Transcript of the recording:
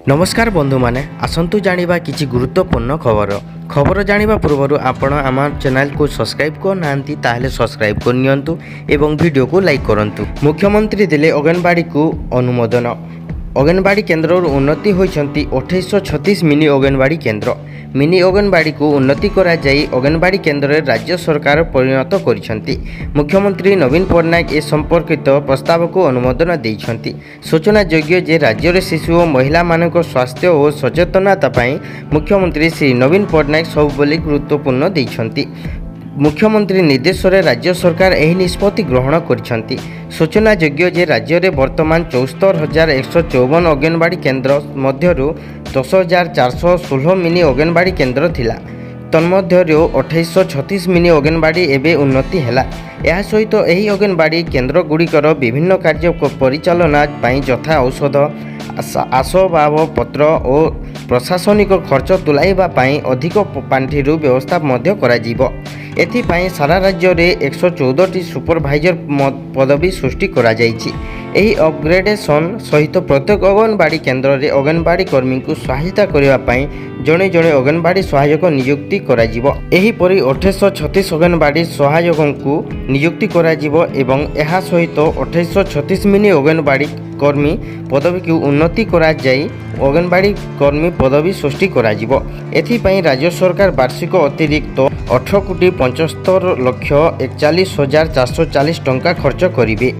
नमस्कार बंधु माने आसंतु जानिबा किछि गुरुत्वपूर्ण खबर जानिबा पूर्व आपण आम चैनल को सब्सक्राइब कर नांती ताहले सब्सक्राइब कर नियंतु एवं वीडियो को लाइक करंतु। मुख्यमंत्री दिले अंगनवाड़ी को अनुमोदन। अंगनवाड़ी केन्द्र उन्नति होइछंती 2836 मिनी अंगनवाड़ी केन्द्र। मिनी अंगनवाड़ी को उन्नति करा जाई अंगनवाड़ी केन्द्र राज्य सरकार परिणत करिछंती। मुख्यमंत्री नवीन पट्टनायक ए संपर्कित प्रस्ताव को अनुमोदन देइछंती। सूचना योग्य जे राज्य रे शिशु और महिला मानक स्वास्थ्य और सचेतनता पई मुख्यमंत्री श्री नवीन पट्टनायक सबुबली गुरुत्वपूर्ण देइछंती। मुख्यमंत्री निर्देश रे राज्य सरकार एही निष्पत्ति ग्रहण करिछंती। सूचना योग्य जे राज्य रे वर्तमान 74,154 अंगनवाड़ी केन्द्र मध्यरु 10,416 मिनी अंगनवाड़ी केन्द्र थिला। तन्मध्यरु 2836 मिनी अंगनवाड़ी एबे उन्नति हैला। यह सहित एही अंगनवाड़ी केन्द्र गुड़िकर विभिन्न कार्य परिचालना पई यथा औषध आसबाब पत्र और प्रशासनिक खर्च तुलाइबा पई अधिक पांठिरु व्यवस्था मध्य करा जिवो। एथिपाई सारा राज्य रे 114 सुपरभाइजर पदवी सृष्टि करा जाइछि। एही अपग्रेडेशन सहित प्रत्येक अंगनवाड़ी केन्द्र रे अंगनवाड़ी कर्मी को सहायता करिबा पई जणे जणे अंगनवाड़ी सहायक नियुक्ति करा जिवो। एही परि 2836 अंगनवाड़ी सहायकों को नियुक्ति करा जिवो एवं एहा सहित 2836 मिनी अंगनवाड़ी कर्मी पदवी की उन्नति करा जाई अंगनवाड़ी कर्मी पदवी सृष्टि करा जिवो। एथिपाई राज्य सरकार वार्षिक अतिरिक्त 18,75,41,440 टंका खर्च करिवे।